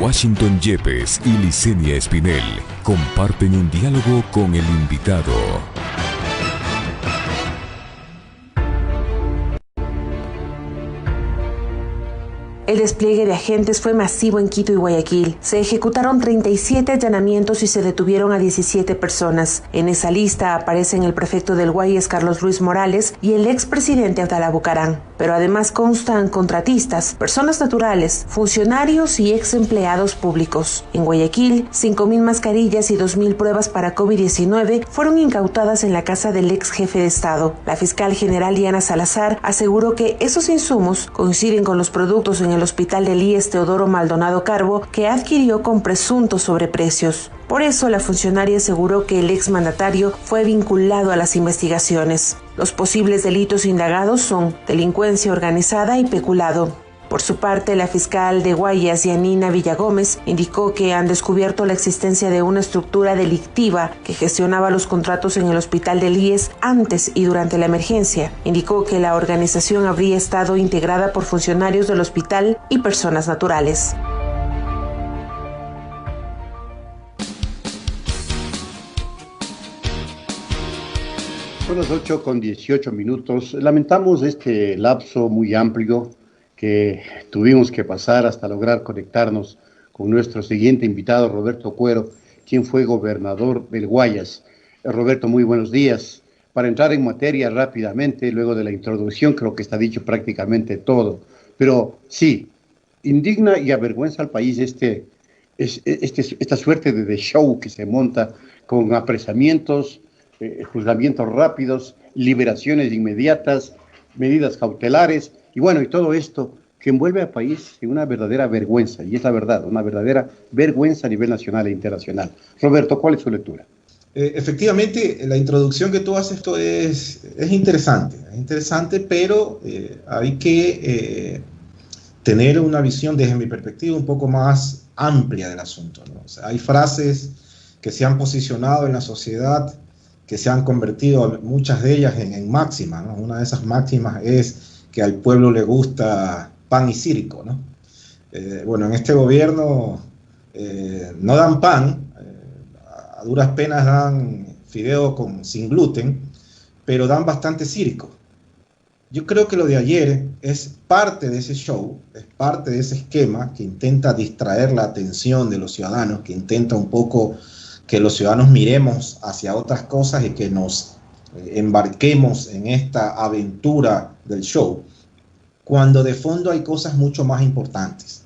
Washington Yepes y Licenia Espinel comparten un diálogo con el invitado. El despliegue de agentes fue masivo en Quito y Guayaquil. Se ejecutaron 37 allanamientos y se detuvieron a 17 personas. En esa lista aparecen el prefecto del Guayas, Carlos Ruiz Morales, y el expresidente Abdalá Bucaram. Pero además constan contratistas, personas naturales, funcionarios y ex empleados públicos. En Guayaquil, 5.000 mascarillas y 2.000 pruebas para COVID-19 fueron incautadas en la casa del ex jefe de Estado. La fiscal general Diana Salazar aseguró que esos insumos coinciden con los productos en el hospital del IES Teodoro Maldonado Carbo que adquirió con presuntos sobreprecios. Por eso, la funcionaria aseguró que el exmandatario fue vinculado a las investigaciones. Los posibles delitos indagados son delincuencia organizada y peculado. Por su parte, la fiscal de Guayas, Yanina Villagómez, indicó que han descubierto la existencia de una estructura delictiva que gestionaba los contratos en el hospital del IES antes y durante la emergencia. Indicó que la organización habría estado integrada por funcionarios del hospital y personas naturales. Son las 8:18. Lamentamos este lapso muy amplio que tuvimos que pasar hasta lograr conectarnos con nuestro siguiente invitado, Roberto Cuero, quien fue gobernador del Guayas. Roberto, muy buenos días. Para entrar en materia rápidamente, luego de la introducción, creo que está dicho prácticamente todo. Pero sí, indigna y avergüenza al país esta suerte de show que se monta con apresamientos, juzgamientos rápidos, liberaciones inmediatas, medidas cautelares, y bueno, y todo esto que envuelve al país en una verdadera vergüenza, y es la verdad, una verdadera vergüenza a nivel nacional e internacional. Roberto, ¿cuál es su lectura? Efectivamente, la introducción que tú haces esto es interesante, pero hay que tener una visión desde mi perspectiva un poco más amplia del asunto, ¿no? O sea, hay frases que se han posicionado en la sociedad, que se han convertido, muchas de ellas, en máximas, ¿no? Una de esas máximas es que al pueblo le gusta pan y circo, ¿no? Bueno, en este gobierno no dan pan, a duras penas dan fideo sin gluten, pero dan bastante circo. Yo creo que lo de ayer es parte de ese show, es parte de ese esquema que intenta distraer la atención de los ciudadanos, que intenta un poco que los ciudadanos miremos hacia otras cosas y que nos embarquemos en esta aventura del show, cuando de fondo hay cosas mucho más importantes.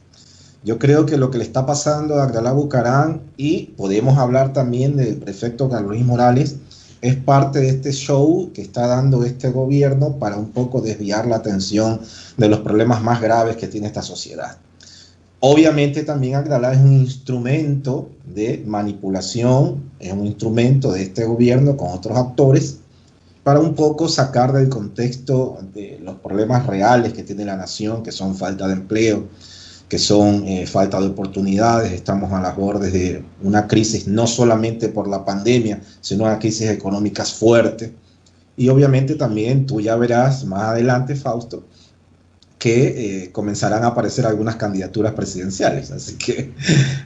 Yo creo que lo que le está pasando a Abdalá Bucaram, y podemos hablar también del prefecto Carlos Luis Morales, es parte de este show que está dando este gobierno para un poco desviar la atención de los problemas más graves que tiene esta sociedad. Obviamente también Abdalá es un instrumento de manipulación, es un instrumento de este gobierno con otros actores para un poco sacar del contexto de los problemas reales que tiene la nación, que son falta de empleo, que son falta de oportunidades. Estamos a las bordes de una crisis no solamente por la pandemia, sino una crisis económica fuerte. Y obviamente también tú ya verás más adelante, Fausto, que comenzarán a aparecer algunas candidaturas presidenciales. Así que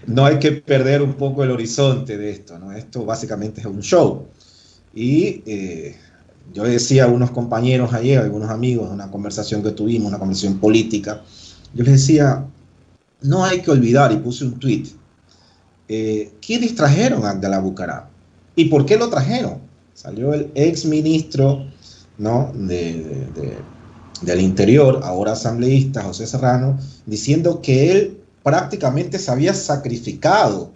no hay que perder un poco el horizonte de esto, ¿no? Esto básicamente es un show. Y yo le decía a unos compañeros ayer, a algunos amigos, una conversación que tuvimos, una conversación política, yo les decía, no hay que olvidar, y puse un tweet, ¿quiénes trajeron a Abdalá Bucaram? ¿Y por qué lo trajeron? Salió el ex ministro, ¿no?, del Interior, ahora asambleísta, José Serrano, diciendo que él prácticamente se había sacrificado,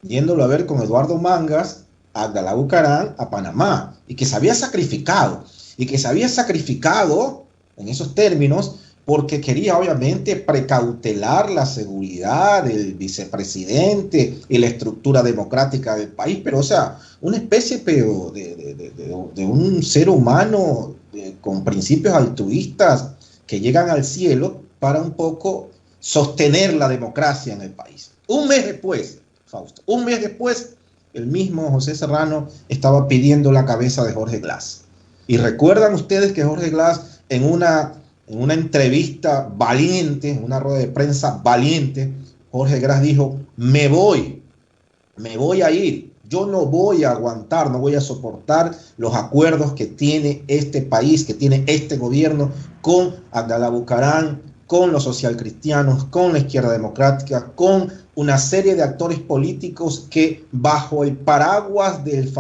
yéndolo a ver con Eduardo Mangas, a Abdalá Bucaram a Panamá, y que se había sacrificado en esos términos porque quería obviamente precautelar la seguridad del vicepresidente y la estructura democrática del país, pero o sea, una especie de un ser humano con principios altruistas que llegan al cielo para un poco sostener la democracia en el país. Un mes después, Fausto, el mismo José Serrano estaba pidiendo la cabeza de Jorge Glass. Y recuerdan ustedes que Jorge Glass en una entrevista valiente, en una rueda de prensa valiente, Jorge Gras dijo, me voy a ir, yo no voy a aguantar, no voy a soportar los acuerdos que tiene este país, que tiene este gobierno con Abdalá Bucaram, con los socialcristianos, con la izquierda democrática, con una serie de actores políticos que bajo el paraguas del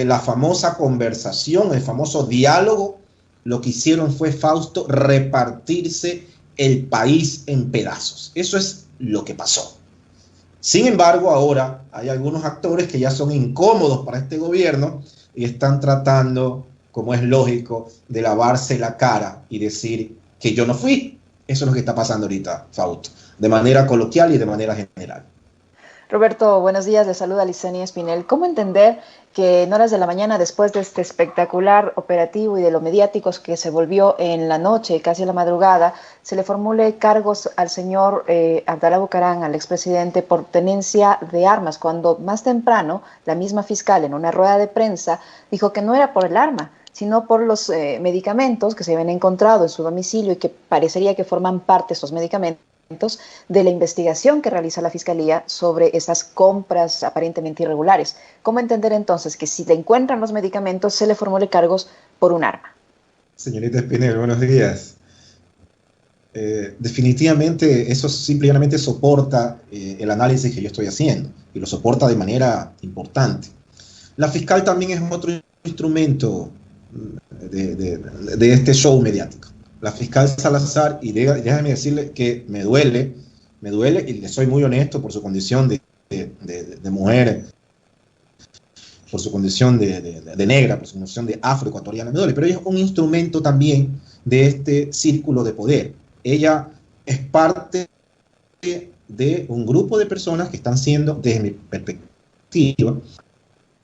la famosa conversación, el famoso diálogo, lo que hicieron fue, Fausto, repartirse el país en pedazos. Eso es lo que pasó. Sin embargo, ahora hay algunos actores que ya son incómodos para este gobierno y están tratando, como es lógico, de lavarse la cara y decir que yo no fui. Eso es lo que está pasando ahorita, Fausto, de manera coloquial y de manera general. Roberto, buenos días, le saluda Licenia Espinel. ¿Cómo entender que en horas de la mañana, después de este espectacular operativo y de lo mediáticos que se volvió en la noche, casi a la madrugada, se le formule cargos al señor Abdalá Bucaram, al expresidente, por tenencia de armas, cuando más temprano la misma fiscal en una rueda de prensa dijo que no era por el arma, sino por los medicamentos que se habían encontrado en su domicilio y que parecería que forman parte, estos medicamentos, de la investigación que realiza la Fiscalía sobre esas compras aparentemente irregulares? ¿Cómo entender entonces que si le encuentran los medicamentos se le formule cargos por un arma? Señorita Espinel, buenos días. Definitivamente eso simplemente soporta el análisis que yo estoy haciendo y lo soporta de manera importante. La fiscal también es otro instrumento de este show mediático. La fiscal Salazar, y déjame decirle que me duele, y le soy muy honesto por su condición de mujer, por su condición de negra, por su condición de afroecuatoriana, me duele, pero ella es un instrumento también de este círculo de poder. Ella es parte de un grupo de personas que están siendo, desde mi perspectiva,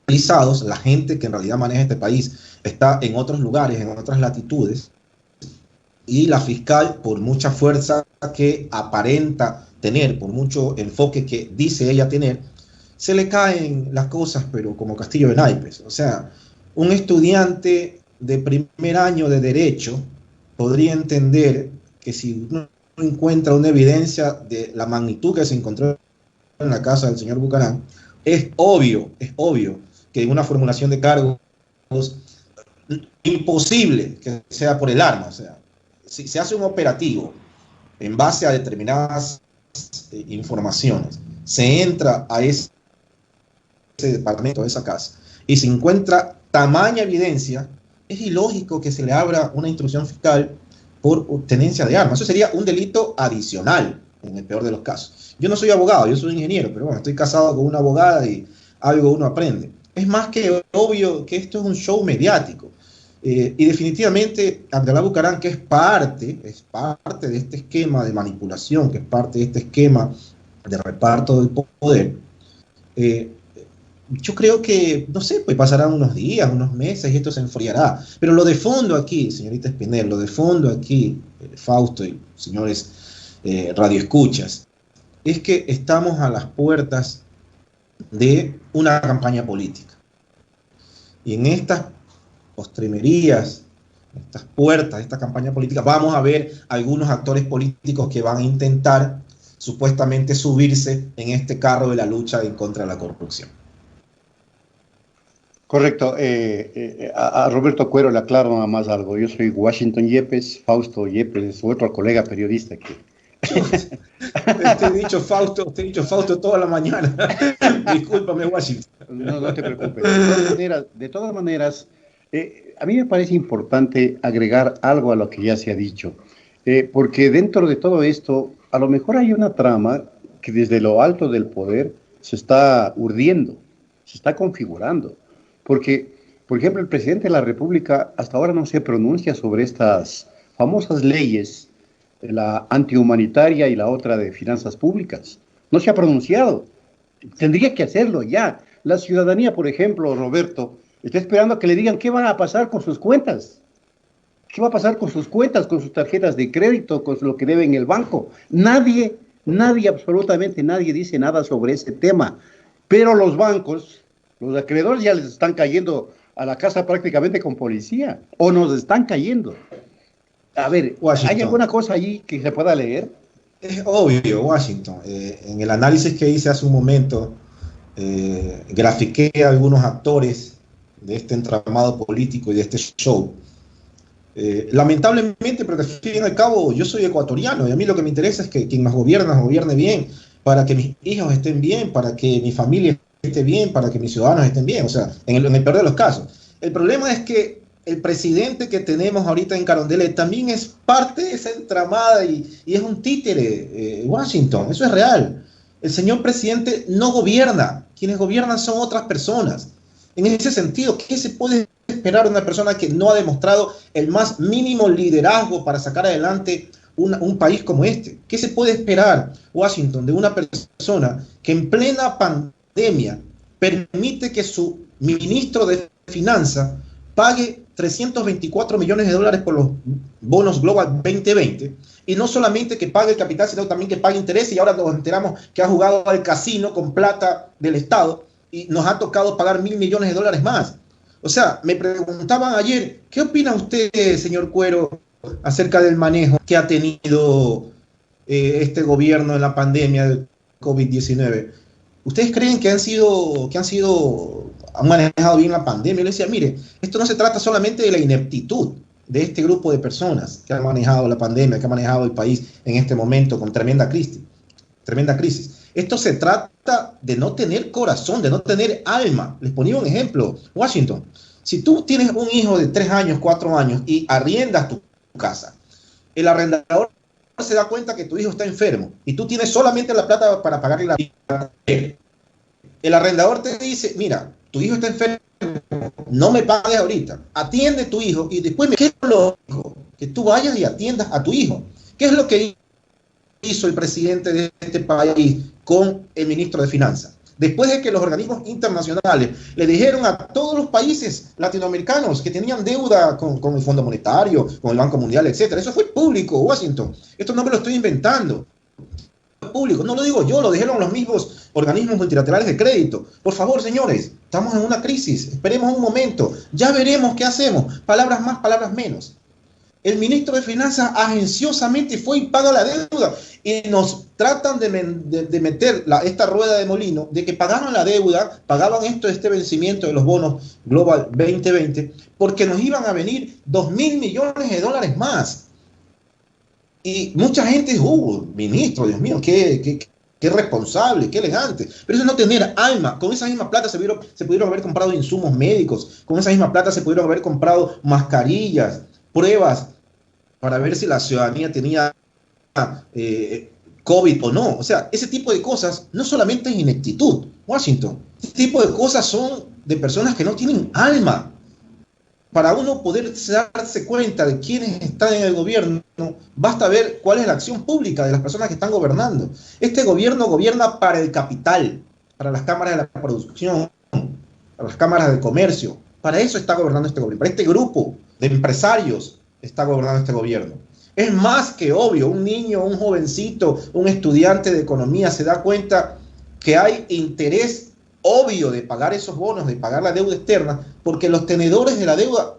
utilizados. La gente que en realidad maneja este país está en otros lugares, en otras latitudes, y la fiscal, por mucha fuerza que aparenta tener, por mucho enfoque que dice ella tener, se le caen las cosas, pero como castillo de naipes. O sea, un estudiante de primer año de Derecho podría entender que si uno encuentra una evidencia de la magnitud que se encontró en la casa del señor Bucaram, es obvio que en una formulación de cargos imposible que sea por el arma. O sea, si se hace un operativo en base a determinadas informaciones, se entra a ese departamento, a esa casa, y se encuentra tamaña evidencia, es ilógico que se le abra una instrucción fiscal por tenencia de armas. Eso sería un delito adicional, en el peor de los casos. Yo no soy abogado, yo soy ingeniero, pero bueno, estoy casado con una abogada y algo uno aprende. Es más que obvio que esto es un show mediático. Y definitivamente Abdalá Bucaram, que es parte de este esquema de manipulación, que es parte de este esquema de reparto del poder, yo creo que, no sé, pues pasarán unos días, unos meses y esto se enfriará. Pero lo de fondo aquí, señorita Espinel, lo de fondo aquí, Fausto y señores radioescuchas, es que estamos a las puertas de una campaña política. Y en estas postrimerías, estas puertas de esta campaña política, vamos a ver algunos actores políticos que van a intentar supuestamente subirse en este carro de la lucha en contra de la corrupción. Correcto. A Roberto Cuero le aclaro nada más algo. Yo soy Washington Yepes, Fausto Yepes, otro colega periodista que... Te he dicho Fausto toda la mañana. Discúlpame, Washington. No te preocupes. De todas maneras, a mí me parece importante agregar algo a lo que ya se ha dicho, porque dentro de todo esto, a lo mejor hay una trama que desde lo alto del poder se está urdiendo, se está configurando, porque, por ejemplo, el presidente de la República hasta ahora no se pronuncia sobre estas famosas leyes, la antihumanitaria y la otra de finanzas públicas. No se ha pronunciado. Tendría que hacerlo ya. La ciudadanía, por ejemplo, Roberto, está esperando a que le digan qué va a pasar con sus cuentas. ¿Qué va a pasar con sus cuentas, con sus tarjetas de crédito, con lo que debe en el banco? Nadie, absolutamente nadie dice nada sobre ese tema. Pero los bancos, los acreedores ya les están cayendo a la casa prácticamente con policía. O nos están cayendo. A ver, Washington. ¿hay alguna cosa allí que se pueda leer? Es obvio, Washington. En el análisis que hice hace un momento, grafiqué a algunos actores de este entramado político y de este show. Lamentablemente, porque al fin y al cabo yo soy ecuatoriano y a mí lo que me interesa es que quien nos gobierne bien, para que mis hijos estén bien, para que mi familia esté bien, para que mis ciudadanos estén bien, o sea, en el peor de los casos. El problema es que el presidente que tenemos ahorita en Carondelet también es parte de esa entramada y es un títere, Washington, eso es real. El señor presidente no gobierna, quienes gobiernan son otras personas. En ese sentido, ¿qué se puede esperar de una persona que no ha demostrado el más mínimo liderazgo para sacar adelante un país como este? ¿Qué se puede esperar, Washington, de una persona que en plena pandemia permite que su ministro de Finanzas pague 324 millones de dólares por los bonos Global 2020? Y no solamente que pague el capital, sino también que pague interés, y ahora nos enteramos que ha jugado al casino con plata del Estado y nos ha tocado pagar 1.000 millones de dólares más. O sea, me preguntaban ayer, ¿qué opina usted, señor Cuero, acerca del manejo que ha tenido este gobierno en la pandemia del COVID-19? ¿Ustedes creen que han manejado bien la pandemia? Yo le decía, mire, esto no se trata solamente de la ineptitud de este grupo de personas que han manejado la pandemia, que han manejado el país en este momento con tremenda crisis. Esto se trata de no tener corazón, de no tener alma. Les ponía un ejemplo, Washington. Si tú tienes un hijo de 3 años, 4 años y arriendas tu casa, el arrendador se da cuenta que tu hijo está enfermo y tú tienes solamente la plata para pagarle la vida. El arrendador te dice, mira, tu hijo está enfermo, no me pagues ahorita, atiende a tu hijo y después me quiero que tú vayas y atiendas a tu hijo. ¿Qué es lo que hizo el presidente de este país con el ministro de Finanzas? Después de que los organismos internacionales le dijeron a todos los países latinoamericanos que tenían deuda con el Fondo Monetario, con el Banco Mundial, etcétera. Eso fue público, Washington. Esto no me lo estoy inventando. Público, no lo digo yo, lo dijeron los mismos organismos multilaterales de crédito. Por favor, señores, estamos en una crisis, esperemos un momento, ya veremos qué hacemos, palabras más, palabras menos. El ministro de Finanzas agenciosamente fue y paga la deuda y nos tratan de meter esta rueda de molino de que pagaron la deuda, pagaban este vencimiento de los bonos Global 2020 porque nos iban a venir 2.000 millones de dólares más. Y mucha gente dijo, ministro, Dios mío, qué responsable, qué elegante. Pero eso es no tener alma. Con esa misma plata se pudieron haber comprado insumos médicos, con esa misma plata se pudieron haber comprado mascarillas, pruebas para ver si la ciudadanía tenía COVID o no. O sea, ese tipo de cosas no solamente es ineptitud, Washington. Ese tipo de cosas son de personas que no tienen alma. Para uno poder darse cuenta de quiénes están en el gobierno, basta ver cuál es la acción pública de las personas que están gobernando. Este gobierno gobierna para el capital, para las cámaras de la producción, para las cámaras de comercio. Para eso está gobernando este gobierno. Para este grupo de empresarios está gobernando este gobierno. Es más que obvio, un niño, un jovencito, un estudiante de economía se da cuenta que hay interés obvio de pagar esos bonos, de pagar la deuda externa, porque los tenedores de la deuda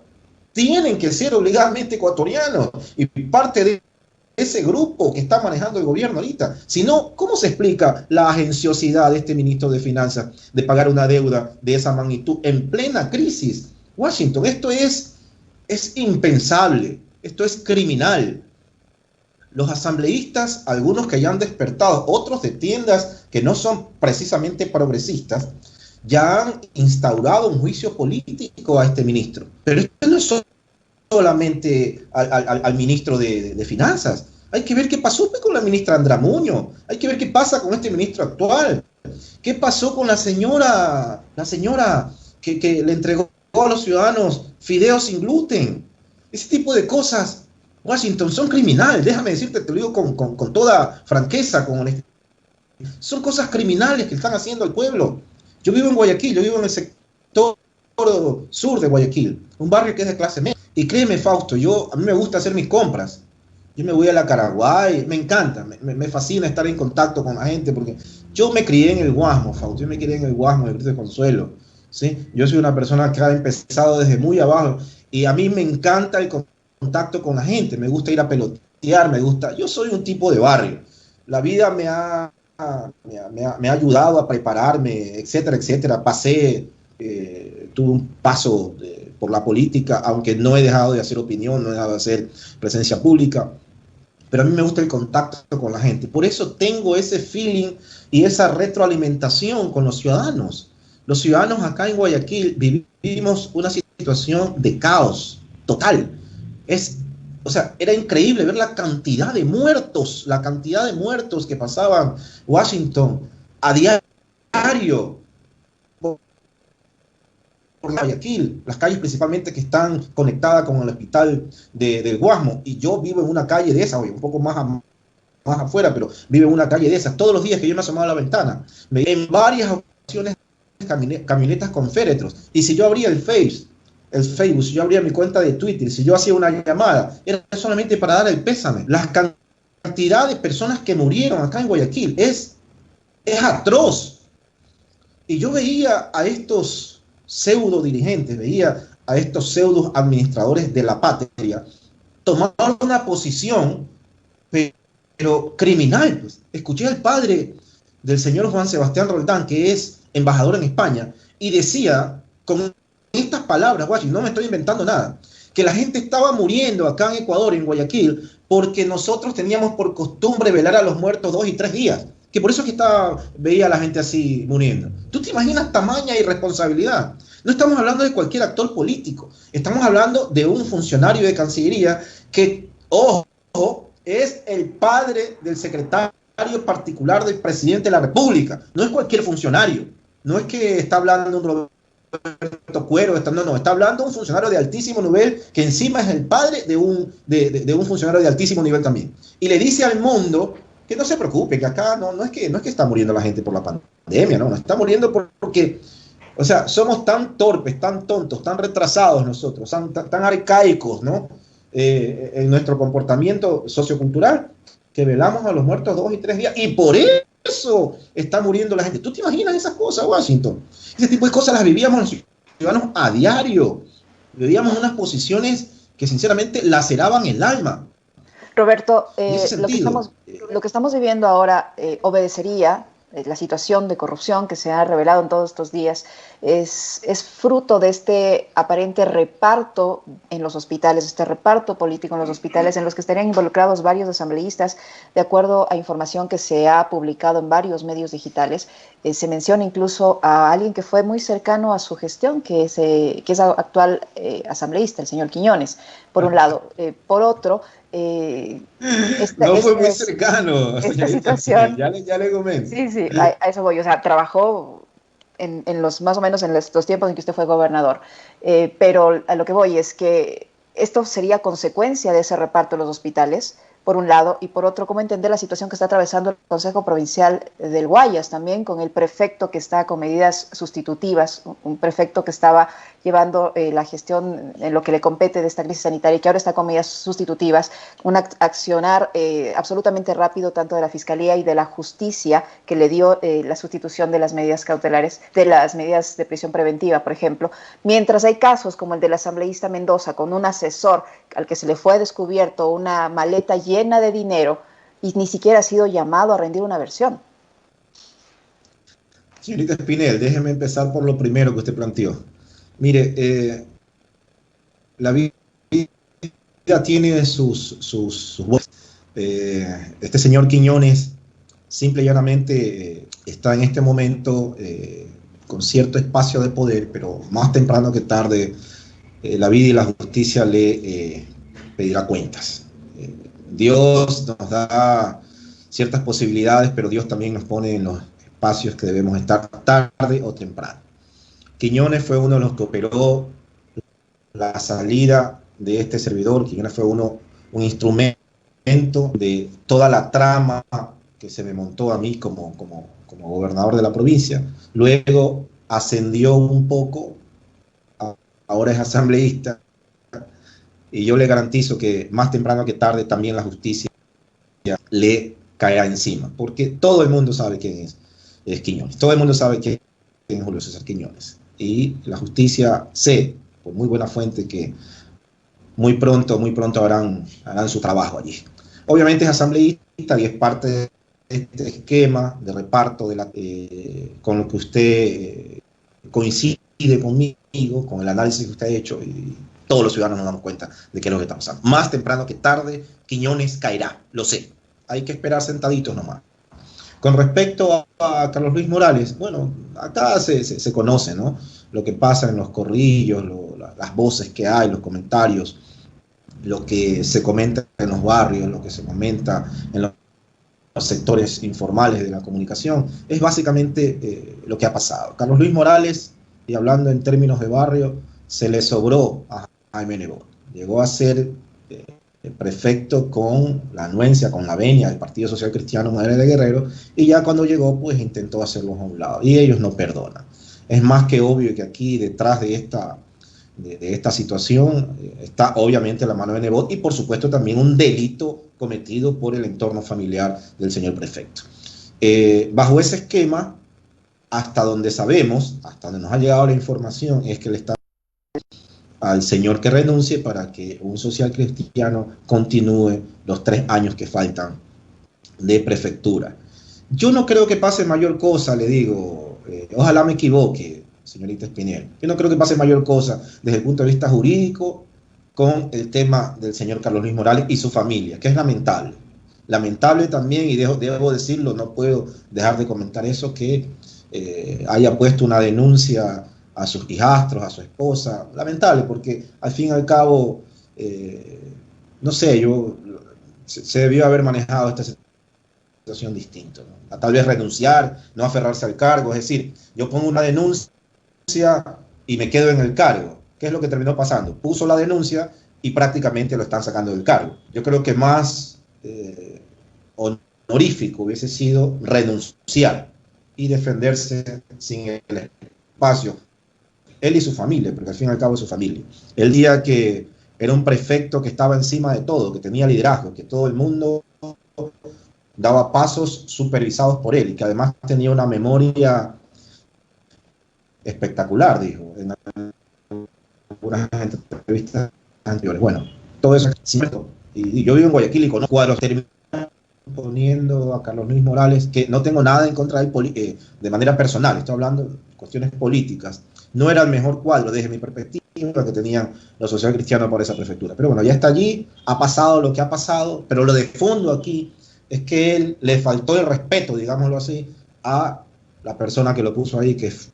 tienen que ser obligadamente ecuatorianos y parte de ese grupo que está manejando el gobierno ahorita. Si no, ¿cómo se explica la agenciosidad de este ministro de Finanzas de pagar una deuda de esa magnitud en plena crisis? Washington, esto es impensable, esto es criminal. Los asambleístas, algunos que ya han despertado, otros de tiendas que no son precisamente progresistas, ya han instaurado un juicio político a este ministro. Pero esto no es solamente al ministro de Finanzas. Hay que ver qué pasó con la ministra Andramuño. Hay que ver qué pasa con este ministro actual. ¿Qué pasó con la señora que le entregó a los ciudadanos fideos sin gluten? Ese tipo de cosas, Washington, son criminales. Déjame decirte, te lo digo con toda franqueza, con honestidad. Son cosas criminales que están haciendo al pueblo. Yo vivo en Guayaquil, yo vivo en el sector sur de Guayaquil, un barrio que es de clase media. Y créeme, Fausto, a mí me gusta hacer mis compras. Yo me voy a la Caraguay, me encanta, me fascina estar en contacto con la gente, porque yo me crié en el Guasmo, Fausto, yo me crié en el Guasmo de Consuelo, ¿sí? Yo soy una persona que ha empezado desde muy abajo, y a mí me encanta el contacto con la gente, me gusta ir a pelotear, yo soy un tipo de barrio. la vida me ha ayudado a prepararme, etcétera, etcétera. Tuve un paso por la política, aunque no he dejado de hacer opinión, no he dejado de hacer presencia pública, pero a mí me gusta el contacto con la gente. Por eso tengo ese feeling y esa retroalimentación con los ciudadanos. Los ciudadanos acá en Guayaquil vivimos una situación de caos total. O sea, era increíble ver la cantidad de muertos que pasaban Washington a diario por Guayaquil, las calles principalmente que están conectadas con el hospital del Guasmo. Y yo vivo en una calle de esas, un poco más afuera, pero vivo en una calle de esas. Todos los días que yo me asomaba a la ventana, veía en varias ocasiones camionetas con féretros. Y si yo abría el Facebook, si yo abría mi cuenta de Twitter, si yo hacía una llamada, era solamente para dar el pésame. La cantidad de personas que murieron acá en Guayaquil es atroz. Y yo veía a estos pseudo dirigentes, veía a estos pseudo administradores de la patria tomar una posición, pero criminal. Pues. Escuché al padre del señor Juan Sebastián Roldán, que es embajador en España, y decía con estas palabras, guachi, no me estoy inventando nada, que la gente estaba muriendo acá en Ecuador, en Guayaquil, porque nosotros teníamos por costumbre velar a los muertos 2 y 3 días, que por eso es que veía a la gente así muriendo. ¿Tú te imaginas tamaña irresponsabilidad? No estamos hablando de cualquier actor político, estamos hablando de un funcionario de Cancillería que, ojo, es el padre del secretario particular del presidente de la República, no es cualquier funcionario, no es que está hablando un Roberto Cuero, está hablando de un funcionario de altísimo nivel, que encima es el padre de un funcionario de altísimo nivel también. Y le dice al mundo que no se preocupe, que acá no es que está muriendo la gente por la pandemia, no está muriendo porque, o sea, somos tan torpes, tan tontos, tan retrasados nosotros, tan arcaicos, ¿no? En nuestro comportamiento sociocultural, que velamos a los muertos 2 y 3 días, y por eso está muriendo la gente. ¿Tú te imaginas esas cosas, Washington? Ese tipo de cosas las vivíamos los ciudadanos a diario. Vivíamos unas posiciones que sinceramente laceraban el alma. Roberto, lo que estamos viviendo ahora obedecería, la situación de corrupción que se ha revelado en todos estos días, es fruto de este aparente reparto en los hospitales, este reparto político en los hospitales, en los que estarían involucrados varios asambleístas, de acuerdo a información que se ha publicado en varios medios digitales. Se menciona incluso a alguien que fue muy cercano a su gestión, que es actual asambleísta, el señor Quiñones, por un lado. Por otro, no fue muy cercano. Esta situación. Ya le comento. Sí, a eso voy. O sea, trabajó más o menos en los tiempos en que usted fue gobernador. Pero a lo que voy es que esto sería consecuencia de ese reparto en los hospitales, por un lado, y por otro, cómo entender la situación que está atravesando el Consejo Provincial del Guayas, también con el prefecto que está con medidas sustitutivas, un prefecto que estaba llevando la gestión en lo que le compete de esta crisis sanitaria y que ahora está con medidas sustitutivas, un accionar absolutamente rápido tanto de la Fiscalía y de la Justicia, que le dio la sustitución de las medidas cautelares, de las medidas de prisión preventiva, por ejemplo, mientras hay casos como el del asambleísta Mendoza, con un asesor al que se le fue descubierto una maleta llena de dinero y ni siquiera ha sido llamado a rendir una versión. Señorita Espinel, déjeme empezar por lo primero que usted planteó. Mire, la vida tiene sus vueltas. Este señor Quiñones simple y llanamente está en este momento con cierto espacio de poder, pero más temprano que tarde la vida y la justicia le pedirá cuentas. Dios nos da ciertas posibilidades, pero Dios también nos pone en los espacios que debemos estar tarde o temprano. Quiñones fue uno de los que operó la salida de este servidor. Quiñones fue un instrumento de toda la trama que se me montó a mí como gobernador de la provincia. Luego ascendió un poco, ahora es asambleísta, y yo le garantizo que más temprano que tarde también la justicia le caerá encima, porque todo el mundo sabe quién es Quiñones, todo el mundo sabe quién es Julio César Quiñones, y la justicia sé, por muy buena fuente, que muy pronto harán su trabajo allí. Obviamente es asambleísta y es parte este esquema de reparto con lo que usted coincide conmigo, con el análisis que usted ha hecho, y todos los ciudadanos nos damos cuenta de qué es lo que está pasando. Más temprano que tarde, Quiñones caerá, lo sé. Hay que esperar sentaditos nomás. Con respecto a Carlos Luis Morales, bueno, acá se conoce, ¿no? Lo que pasa en los corrillos, las voces que hay, los comentarios, lo que se comenta en los barrios, lo que se comenta en los sectores informales de la comunicación, es básicamente lo que ha pasado. Carlos Luis Morales, y hablando en términos de barrio, se le sobró a Jaime Nebot. Llegó a ser prefecto con la anuencia, con la venia del Partido Social Cristiano Madre de Guerrero, y ya cuando llegó, pues intentó hacerlos a un lado, y ellos no perdonan. Es más que obvio que aquí, detrás de esta situación, está obviamente la mano de Nebot, y por supuesto también un delito cometido por el entorno familiar del señor prefecto. Bajo ese esquema, hasta donde sabemos, hasta donde nos ha llegado la información, es que le está al señor que renuncie para que un social cristiano continúe los 3 años que faltan de prefectura. Yo no creo que pase mayor cosa, le digo, ojalá me equivoque, señorita Espinel. Yo no creo que pase mayor cosa desde el punto de vista jurídico con el tema del señor Carlos Luis Morales y su familia, que es lamentable. Lamentable también, y debo decirlo, no puedo dejar de comentar eso, que haya puesto una denuncia a sus hijastros, a su esposa. Lamentable, porque al fin y al cabo, no sé, se debió haber manejado esta situación distinta, ¿no? A tal vez renunciar, no aferrarse al cargo, es decir, yo pongo una denuncia y me quedo en el cargo. ¿Qué es lo que terminó pasando? Puso la denuncia y prácticamente lo están sacando del cargo. Yo creo que más honorífico hubiese sido renunciar y defenderse sin el espacio, él y su familia, porque al fin y al cabo es su familia. El día que era un prefecto que estaba encima de todo, que tenía liderazgo, que todo el mundo daba pasos supervisados por él, y que además tenía una memoria espectacular, dijo en algunas entrevistas anteriores. Bueno, todo eso es cierto. Y yo vivo en Guayaquil y conozco cuadros, terminan poniendo a Carlos Luis Morales, que no tengo nada en contra de él de manera personal, estoy hablando de cuestiones políticas. No era el mejor cuadro desde mi perspectiva que tenían los socialcristianos por esa prefectura. Pero bueno, ya está allí, ha pasado lo que ha pasado, pero lo de fondo aquí es que él le faltó el respeto, digámoslo así, a la persona que lo puso ahí, que es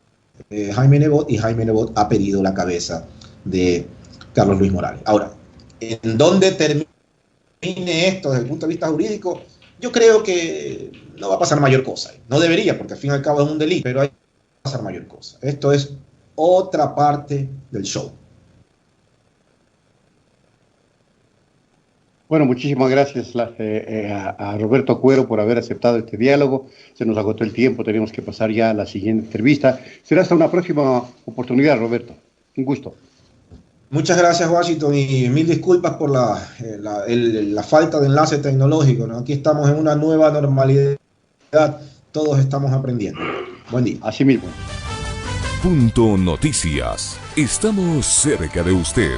Jaime Nebot, y Jaime Nebot ha pedido la cabeza de Carlos Luis Morales. Ahora, ¿en dónde termine esto desde el punto de vista jurídico? Yo creo que no va a pasar mayor cosa. No debería, porque al fin y al cabo es un delito, pero hay que pasar mayor cosa. Esto es otra parte del show. Bueno, muchísimas gracias a Roberto Cuero por haber aceptado este diálogo. Se nos agotó el tiempo, tenemos que pasar ya a la siguiente entrevista. Será hasta una próxima oportunidad, Roberto. Un gusto. Muchas gracias, Washington, y mil disculpas por la falta de enlace tecnológico, ¿no? Aquí estamos en una nueva normalidad, todos estamos aprendiendo. Buen día. Así mismo. Punto Noticias. Estamos cerca de usted.